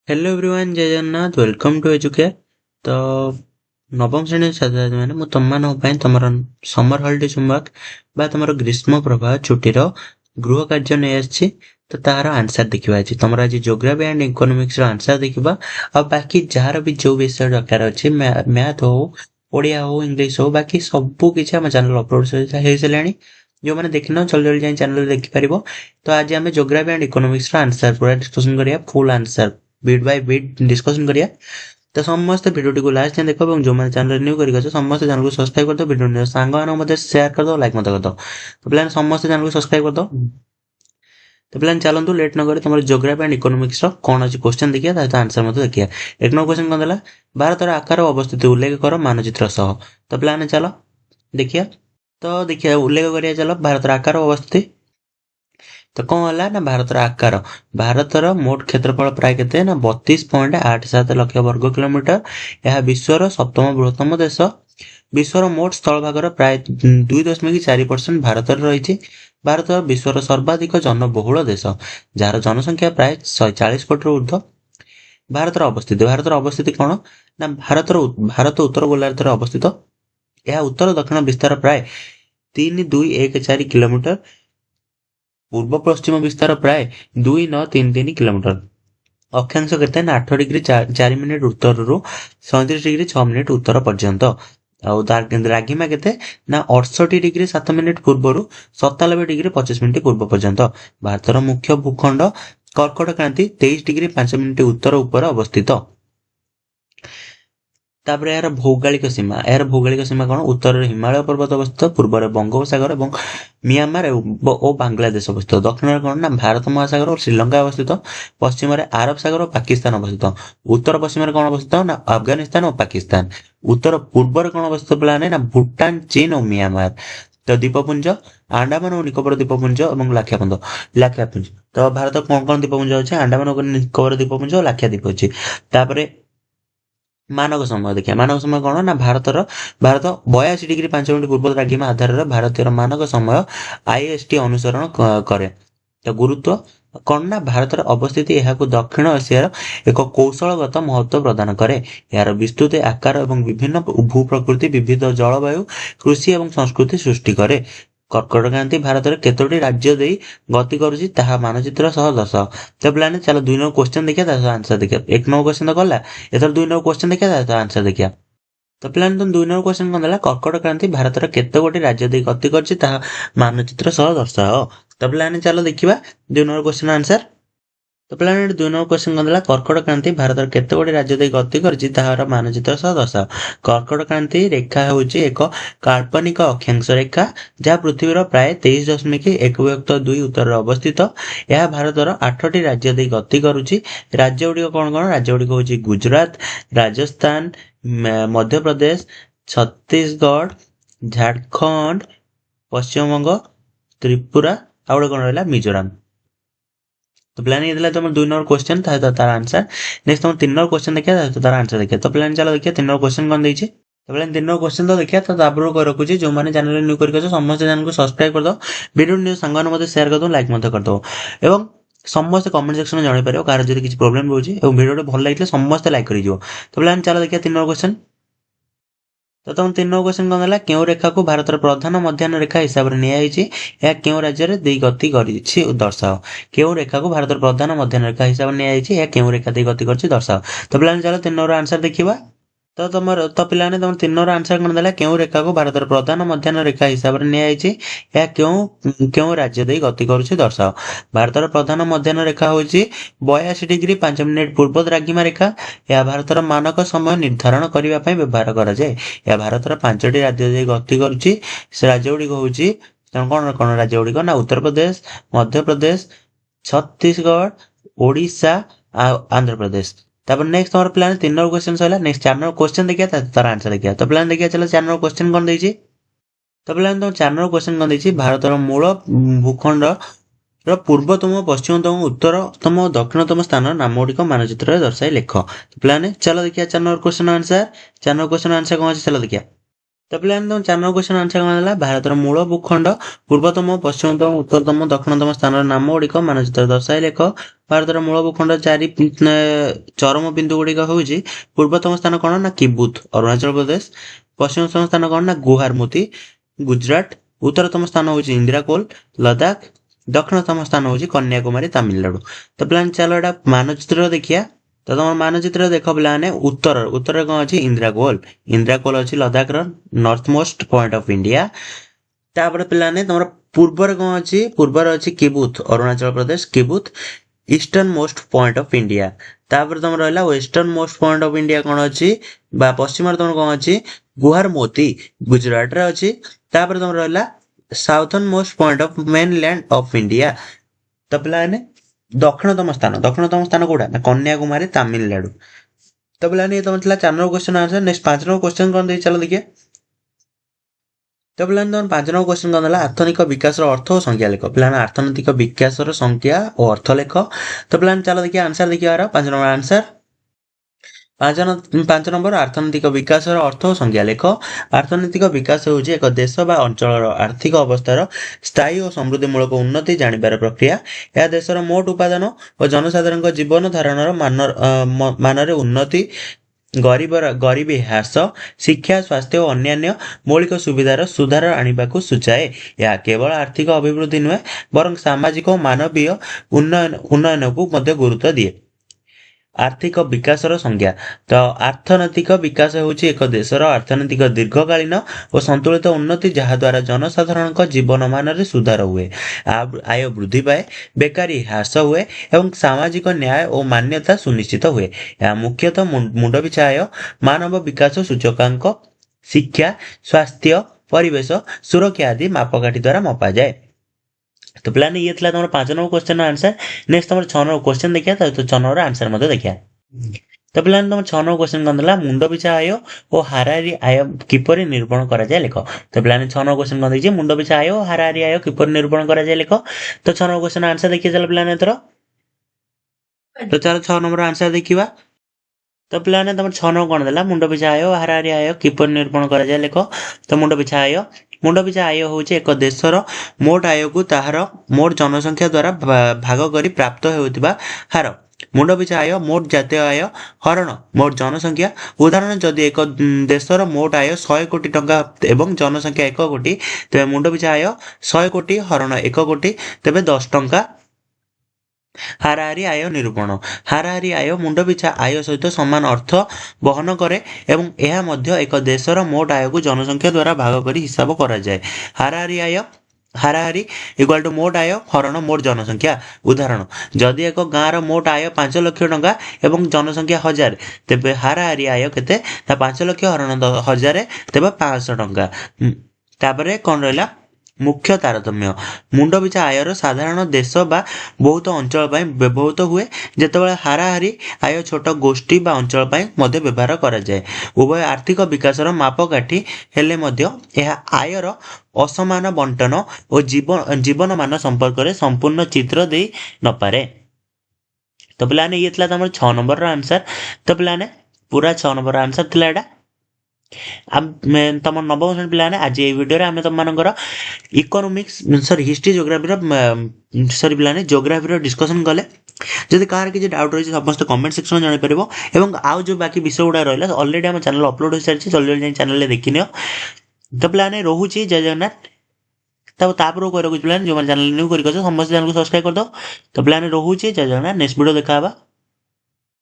Hello everyone जय Jagannath welcome to educare. तो नवम श्रेणी छात्र मैंने तुम मान तुम समर हॉलिडे होमवर्क बा तुम ग्रीष्म प्रवाह छुट्टीर गृह कार्य नहीं आसी। तो तार आंसर देखा आज तुम आज जोग्राफी एंड इकोनोमिक्स आंसर देखा आ बाकी जार भी जो विषय दरकार अच्छे मैथ हो ओडिया हो इंग्लिश हो बाकी सबू किसी आम चैनल अपलोड हो सारे जो मैंने देखना जल्दी जल्दी जाए चैनल देखिपर। तो आज आम जोग्राफी एंड इकोनोमिक्स आंसर पूरा डिस्कसन करिया full answer bit by bit discussion करिया। तो समस्त भिडियो को लास्ट जाए देखो जो मैंने चैनल न्यू कर समस्त चैनल को सब्सक्राइब कर दो भिडियो सांग मत शेयर कर दो लाइक मत कर दो। तो प्लान समस्त चैनल को सब्सक्राइब कर दो। तो प्लान चलतु लेट न कर तुम जोग्राफी एंड इकोनोमिक्स कौन अच्छी क्वेश्चन देखिए आंसर मत देखिए। एक नंबर क्वेश्चन कौन देला भारतर आकार अवस्थित उल्लेख कर मानचित्र सह। तो प्लान चलो देखिए। तो देखिए उल्लेख करिया चलो भारतर आकार अवस्थित। तो कौन है ना भारतर आकार भारतर मोट क्षेत्रफल प्राय केते ना 32.87 लक्ष वर्ग किलोमीटर। यह विश्वर सप्तम बृहत्तम देश। विश्वर मोट स्थल भागर प्राय 2.4% भारत रही। भारत विश्वर सर्वाधिक जनबहुल देश जार जनसंख्या प्राय 140 कोटी ऊर्ध्व। भारत अवस्थिति कौन ना भारत उत्तर गोलार्ध अवस्थित। यह उत्तर दक्षिण विस्तार प्राय 3214 किलोमीटर। पूर्व पश्चिम विस्तार प्राय 2933 किलोमीटर। अक्षांश केते 8 डिग्री 4 मिनिट उत्तर रु 37 डिग्री 6 मिनिट उत्तर पर्यंत। द्राघिमा केते ना 68 डिग्री 7 मिनिट पूर्व 97 डिग्री 25 मिनिट पूर्व पर्यंत। भारतर मुख्य भूखंड कर्कट क्रांति 23 डिग्री 5 मिनिट उत्तर ऊपर अवस्थित। तापर यार भौगोलिक सीमा कौन उत्तर हिमालय पर्वत अवस्थित पूर्व बंगोपसागर और म्यांमार और बांग्लादेश अवस्थित। दक्षिण कौन ना भारत महासागर और श्रीलंका अवस्थित। पश्चिम अरब सागर और पाकिस्तान अवस्थित। उत्तर पश्चिम कौन अवस्थित ना अफगानिस्तान और पाकिस्तान। उत्तर पूर्व कौन अवस्थित प्लान ना भूटान चीन और म्यांमार। तो द्वीपपुंज आंडामान और निकोबर द्वीपपुंज और लाक्षापुंज। तो भारत कौन कौन द्वीपपुंज अच्छे आंडामान और निकोबर द्वीपपुंज और लाक्षाद्वीप अच्छे। तापर मानक समय देखिए मानक समय कौन ना भारत 82 डिग्री 5 मिनिट पूर्व द्राघिमा आधार भारतीय मानक समय आईएसटी अनुसरण करे। तो गुरुत्व कौन ना भारत अवस्थिति यह दक्षिण एशियार एक कौशलगत महत्व प्रदान करे। यार विस्तृत आकार और विभिन्न भू प्रकृति विविध जलवायु कृषि और संस्कृति सृष्टि करे। कर्कट क्रांति भारत केतोटी राज्य दे गति करुची ताहा मानचित्र सह दर्शाओ। तो प्लान चलो 2 नंबर क्वेश्चन देखिए आंसर देखिए। 1 नंबर क्वेश्चन तो गला एथर 2 नंबर क्वेश्चन देखिए आंसर देखिए। तो प्लान तुम 2 नंबर क्वेश्चन कौन देला कर्कट क्रांति भारत केते गोटी राज्य दे गति करुची ताहा मानचित्र सह दर्शाओ। तो प्लान चलो देखिबा 2 नंबर क्वेश्चन आंसर। तो प्लान 2 नंबर क्वेश्चन कौन देला कर्कट क्रांति भारत केते गोटी राज्य दे गति करुची ताहार मानचित्र सह दर्शाओ। कर्कट क्रांति रेखा होची एक काल्पनिक अक्षांश रेखा जहाँ पृथ्वीर प्राय 23.1/2 उत्तर अवस्थित। यह भारतर 8टी राज्य दे गति करुची। राज्य गुड़िक कौन कौन राज्य गुड़िक होची गुजरात राजस्थान मध्य प्रदेश छत्तीसगढ़ झारखंड पश्चिमबंग त्रिपुरा आ गोटे कौन रहा मिजोराम। तो प्लान ये तुम 2 नंबर क्वेश्चन तार आंसर। नेक्स्ट तुम 3 नंबर क्वेश्चन देखिए तार आंसर देखिए। तो प्लान चलो देखिए 3 नंबर क्वेश्चन कौन देइछि। तो प्लान 3 नंबर क्वेश्चन तो देखिए। तो तापर को रखुची जो माने चैनल न्यू करके समस्त चैनल को सब्सक्राइब कर दो वीडियो न्यू सांग मते शेयर कर दो लाइक मते कर दो एवं समस्त कमेंट सेक्शन में जानि पारियो कार जदि किछि प्रॉब्लम रहउछि एवं वीडियो भल लागिले समस्त लाइक करि दियो। तो प्लान चलो देखिए 3 नंबर क्वेश्चन। तो तुम 3 नंबर क्वेश्चन कौन देला केउ रेखा को भारतर प्रधान मध्याह्न रेखा हिसाब रे निया आइछि या केउ राज्य रे देई गति करिछि दर्शाओ। केउ रेखा को भारतर प्रधान मध्याह्न रेखा हिसाब रे निया आइछि या केउ रेखा देई गति करछि दर्शाओ। तो प्लान चलो 3 नंबर आंसर देखिबा। तो तो पिलाने तुम 3 नंबर आंसर कौन देला केउ रेखा को भारतर प्रधान मध्याह्न रेखा हिसाब रे निया आइछि या केउ राज्य देई गति करुछि दर्शाओ। भारतर प्रधान मध्याह्न रेखा होछि 82 डिग्री 5 मिनिट पूर्व द्राघिमा रेखा। यह भारतर मानक समय निर्धारण करबा पई व्यवहार करा जाय। यह भारतर 5टी राज्य देई गति करुछि। से राज्य गुडी होछि कौन कौन राज्य गुडी ना उत्तर प्रदेश मध्य प्रदेश छत्तीसगढ़ ओडिशा आंध्र प्रदेश। तापर नेक्स्ट तुम्हारा प्लान 3 नंबर क्वेश्चन सला। नेक्स्ट 4 नंबर क्वेश्चन देखिए तार आंसर देखिए। तो प्लान देखिए चलो 4 नंबर क्वेश्चन कौन देइछि। तो प्लान तुम 4 नंबर क्वेश्चन कौन देइछि भारतर मूल भूखंड पूर्वतम पश्चिमतम उत्तरतम दक्षिणतम स्थान नाम गुड़िक मानचित्र दर्शाई लेख। प्लान चलो देखिए 4 number question answer. 4 number question answer कौन अच्छे चलो देखिए। ତ ପିଲାମାନେ ତମ 4 ନମ୍ବର କ୍ୱେଶ୍ଚନ ଆନ୍ସର କଣ ହେଲା? ଭାରତର ମୂଳ ଭୂଖଣ୍ଡ, ପୂର୍ବତମ, ପଶ୍ଚିମତମ, ଉତ୍ତରତମ, ଦକ୍ଷିଣତମ ସ୍ଥାନର ନାମ ଗୁଡ଼ିକ ମାନଚିତ୍ର ଦର୍ଶାଇ ଲେଖ। ଭାରତର ମୂଳ ଭୂଖଣ୍ଡ 4 ଚରମ ବିନ୍ଦୁ ଗୁଡ଼ିକ ହେଉଛି ପୂର୍ବତମ ସ୍ଥାନ କଣ ନା କିବୁଥ ଅରୁଣାଚଳ ପ୍ରଦେଶ, ପଶ୍ଚିମତମ ସ୍ଥାନ କଣ ନା ଗୁହାରମୁତି ଗୁଜରାଟ, ଉତ୍ତରତମ ସ୍ଥାନ ହେଉଛି ଇନ୍ଦ୍ରାକୋଲ ଲଦାଖ, ଦକ୍ଷିଣତମ ସ୍ଥାନ ହେଉଛି କନ୍ୟାକୁମାରୀ ତାମିଲନାଡୁ। ତ ପିଲାମାନେ ଚାଲ ଏଟା ମାନଚିତ୍ର ଦେଖିବା। ତ ତମର ମାନଚିତ୍ର ଦେଖ ପିଲାମାନେ, ଉତ୍ତରରେ କଣ ଅଛି? ଇନ୍ଦ୍ରାକୋଲ ଅଛି ଲଦାଖର north most point of India. ତାପରେ ପିଲାମାନେ ତମର ପୂର୍ବରେ କଣ ଅଛି? ପୂର୍ବରେ ଅଛି Kibithu Arunachal Pradesh Kibithu eastern most point of India. ତାପରେ ତମର ରହିଲା western most point of India କଣ ଅଛି? ବା ପଶ୍ଚିମରେ ତମର କଣ ଅଛି? ଗୁହାରମୋତି ଗୁଜରାଟରେ ଅଛି। ତାପରେ ତମର ରହିଲା southern most point of mainland of India. ତ ପିଲାମାନେ ଦକ୍ଷିଣତମ ସ୍ଥାନ କୋଉଟା ନା କନ୍ୟାକୁମାରୀ ତାମିଲନାଡୁ। ତ ପିଲାମାନେ ତମର ଥିଲା 4 number question answer. Next 5 number question କଣ ଦେଇଛି ଚାଲ ଦେଖିବା। ତ ପିଲାମାନେ ତମର 5 ନମ୍ବର କ୍ୱେଶ୍ଚନ କଣ ଦେଲା? ଆର୍ଥନିକ ବିକାଶର ଅର୍ଥ ଓ ସଂଜ୍ଞା ଲେଖ। ପିଲାମାନେ ଅର୍ଥନୈତିକ ବିକାଶର ସଂଜ୍ଞା ଓ ଅର୍ଥ ଲେଖ। ତ ପିଲାମାନେ ଚାଲ ଦେଖିବା ଆନ୍ସର ଦେଖିବାର 5 ନମ୍ବର ଆନ୍ସର। 5 ନମ୍ବର ଅର୍ଥନୈତିକ ବିକାଶର ଅର୍ଥ ଓ ସଂଜ୍ଞା ଲେଖ। ଅର୍ଥନୈତିକ ବିକାଶ ହେଉଛି ଏକ ଦେଶ ବା ଅଞ୍ଚଳର ଆର୍ଥିକ ଅବସ୍ଥାର ସ୍ଥାୟୀ ଓ ସମୃଦ୍ଧିମୂଳକ ଉନ୍ନତି ଜାଣିବାର ପ୍ରକ୍ରିୟା। ଏହା ଦେଶର ମୋଟ ଉପାଦାନ ଓ ଜନସାଧାରଣଙ୍କ ଜୀବନ ଧାରଣର ମାନରେ ଉନ୍ନତି, ଗରିବୀ ହ୍ରାସ, ଶିକ୍ଷା, ସ୍ୱାସ୍ଥ୍ୟ ଓ ଅନ୍ୟାନ୍ୟ ମୌଳିକ ସୁବିଧାର ସୁଧାର ଆଣିବାକୁ ସୂଚାଏ। ଏହା କେବଳ ଆର୍ଥିକ ଅଭିବୃଦ୍ଧି ନୁହେଁ, ବରଂ ସାମାଜିକ ଓ ମାନବୀୟ ଉନ୍ନୟନକୁ ମଧ୍ୟ ଗୁରୁତ୍ୱ ଦିଏ। ଆର୍ଥିକ ବିକାଶର ସଂଜ୍ଞା। ତ ଅର୍ଥନୈତିକ ବିକାଶ ହେଉଛି ଏକ ଦେଶର ଅର୍ଥନୈତିକ ଦୀର୍ଘକାଳୀନ ଓ ସନ୍ତୁଳିତ ଉନ୍ନତି, ଯାହାଦ୍ୱାରା ଜନସାଧାରଣଙ୍କ ଜୀବନମାନରେ ସୁଧାର ହୁଏ, ଆୟ ବୃଦ୍ଧି ପାଏ, ବେକାରୀ ହ୍ରାସ ହୁଏ ଏବଂ ସାମାଜିକ ନ୍ୟାୟ ଓ ମାନ୍ୟତା ସୁନିଶ୍ଚିତ ହୁଏ। ଏହା ମୁଖ୍ୟତଃ ମୁଣ୍ଡପିଛା ଆୟ, ମାନବ ବିକାଶ ସୂଚକାଙ୍କ, ଶିକ୍ଷା, ସ୍ୱାସ୍ଥ୍ୟ, ପରିବେଶ ସୁରକ୍ଷା ଆଦି ମାପକାଠି ଦ୍ୱାରା ମପାଯାଏ। ତ ପିଲାମାନେ ଇଏ ଥିଲା ତମର 5 ନମ୍ବର କ୍ୱେଶ୍ଚନ ଆନ୍ସର। ନେକ୍ସଟ ତମର 6 ନମ୍ବର କ୍ୱେଶ୍ଚନ ଦେଖିବା, ତ 6 ନମ୍ବର ଆନ୍ସର ମଧ୍ୟ ଦେଖିବା। ତ ପିଲାମାନେ ତମର 6 ନମ୍ବର କ୍ୱେଶ୍ଚନ କଣ ଥିଲା? ମୁଣ୍ଡ ପିଛା ଆୟ ଓ ହାରାହାରି ଆୟ କିପରି ନିରୂପଣ କରାଯାଏ ଲେଖ। ତ ପିଲାମାନେ 6 ନମ୍ବର କ୍ୱେଶ୍ଚନ କଣ ଦେଇଛି? ମୁଣ୍ଡ ପିଛା ଆୟ ଓ ହାରାହାରି ଆୟ କିପରି ନିରୂପଣ କରାଯାଏ ଲେଖ। ତ 6 ନମ୍ବର କ୍ୱେଶ୍ଚନ ଆନ୍ସର ଦେଖିବା ଚାଲ ପିଲାମାନେ ଏଥର। ତ ଚାଲ 6 ନମ୍ବର ଆନ୍ସର ଦେଖିବା। ତ ପିଲାମାନେ ତମର 6 ନମ୍ବର କଣ ଦେଲା? ମୁଣ୍ଡ ପିଛା ଆୟ ଓ ହାରାହାରି ଆୟ କିପରି ନିରୂପଣ କରାଯାଏ ଲେଖ। ତ ମୁଣ୍ଡ ପିଛା ଆୟ ହେଉଛି ଏକ ଦେଶର ମୋଟ ଆୟକୁ ତାହାର ମୋଟ ଜନସଂଖ୍ୟା ଦ୍ୱାରା ଭାଗ କରି ପ୍ରାପ୍ତ ହେଉଥିବା ହାର। ମୁଣ୍ଡ ପିଛା ଆୟ ମୋଟ ଜାତୀୟ ଆୟ ହରଣ ମୋଟ ଜନସଂଖ୍ୟା। ଉଦାହରଣ, ଯଦି ଏକ ଦେଶର ମୋଟ ଆୟ 100 କୋଟି ଟଙ୍କା ଏବଂ ଜନସଂଖ୍ୟା 1 କୋଟି, ତେବେ ମୁଣ୍ଡ ପିଛା ଆୟ 100 କୋଟି ହରଣ 1 କୋଟି, ତେବେ 10 ଟଙ୍କା। ହାରାହାରି ଆୟ ନିରୂପଣ। ହାରାହାରି ଆୟ ମୁଣ୍ଡ ପିଛା ଆୟ ସହିତ ସମାନ ଅର୍ଥ ବହନ କରେ ଏବଂ ଏହା ମଧ୍ୟ ଏକ ଦେଶର ମୋଟ ଆୟକୁ ଜନସଂଖ୍ୟା ଦ୍ୱାରା ଭାଗ କରି ହିସାବ କରାଯାଏ। ହାରାହାରି ଇକ୍ୱାଲ ଟୁ ମୋଟ ଆୟ ହରଣ ମୋଟ ଜନସଂଖ୍ୟା। ଉଦାହରଣ, ଯଦି ଏକ ଗାଁର ମୋଟ ଆୟ 5 ଲକ୍ଷ ଟଙ୍କା ଏବଂ ଜନସଂଖ୍ୟା 1000, ତେବେ ହାରାହାରି ଆୟ କେତେ ନା 5 ଲକ୍ଷ ହରଣ 1000, ତେବେ 500 ଟଙ୍କା। ତାପରେ କଣ ରହିଲା? ମୁଖ୍ୟ ତାରତମ୍ୟ। ମୁଣ୍ଡ ପିଛା ଆୟର ସାଧାରଣ ଦେଶ ବା ବହୁତ ଅଞ୍ଚଳ ପାଇଁ ବ୍ୟବହୃତ ହୁଏ, ଯେତେବେଳେ ହାରାହାରି ଆୟ ଛୋଟ ଗୋଷ୍ଠୀ ବା ଅଞ୍ଚଳ ପାଇଁ ମଧ୍ୟ ବ୍ୟବହାର କରାଯାଏ। ଉଭୟ ଆର୍ଥିକ ବିକାଶର ମାପକାଠି ହେଲେ ମଧ୍ୟ ଏହା ଆୟର ଅସମାନ ବଣ୍ଟନ ଓ ଜୀବନମାନ ସମ୍ପର୍କରେ ସମ୍ପୂର୍ଣ୍ଣ ଚିତ୍ର ଦେଇ ନପାରେ। ତ ପିଲାମାନେ ଇଏ ଥିଲା ତମର 6 ନମ୍ବରର ଆନ୍ସର। ତ ପିଲାମାନେ ପୁରା 6 ନମ୍ବର ଆନ୍ସର ଥିଲା ଏଇଟା। ତମ ନବମ ଶ୍ରେଣୀ ପିଲାମାନେ ଆଜି ଏଇ ଭିଡ଼ିଓରେ ଆମେ ତମମାନଙ୍କର ହିଷ୍ଟ୍ରି ପିଲାମାନେ ଜୋଗ୍ରାଫିର ଡିସ୍କସନ୍ କଲେ। ଯଦି କାହାର କିଛି ଡାଉଟ୍ ରହିଛି ସମସ୍ତେ କମେଣ୍ଟ ସେକ୍ସନରେ ଜଣାଇପାରିବ। ଏବଂ ଆଉ ଯେଉଁ ବାକି ବିଷୟ ଗୁଡ଼ା ରହିଲା ଅଲରେଡ଼ି ଆମ ଚ୍ୟାନେଲ ଅପଲୋଡ଼ ହୋଇସାରିଛି, ଜଲ୍ଦି ଜଲ୍ଦି ଯାଇ ଚ୍ୟାନେଲରେ ଦେଖିନିଅ। ତ ପିଲାମାନେ ରହୁଛି, ଜୟ ଜଗନ୍ନାଥ। ତାପରେ କହି ରଖୁଛି ପିଲାମାନେ, ଯେଉଁମାନେ ଚ୍ୟାନେଲ ନ୍ୟୁ କରିକି ସମସ୍ତେ ଚ୍ୟାନେଲକୁ ସବସ୍କ୍ରାଇବ୍ କରିଦେବ। ତ ପିଲାମାନେ ରହୁଛି, ଜୟ ଜଗନ୍ନାଥ। ନେକ୍ସଟ ଭିଡ଼ିଓ ଦେଖା ହେବା।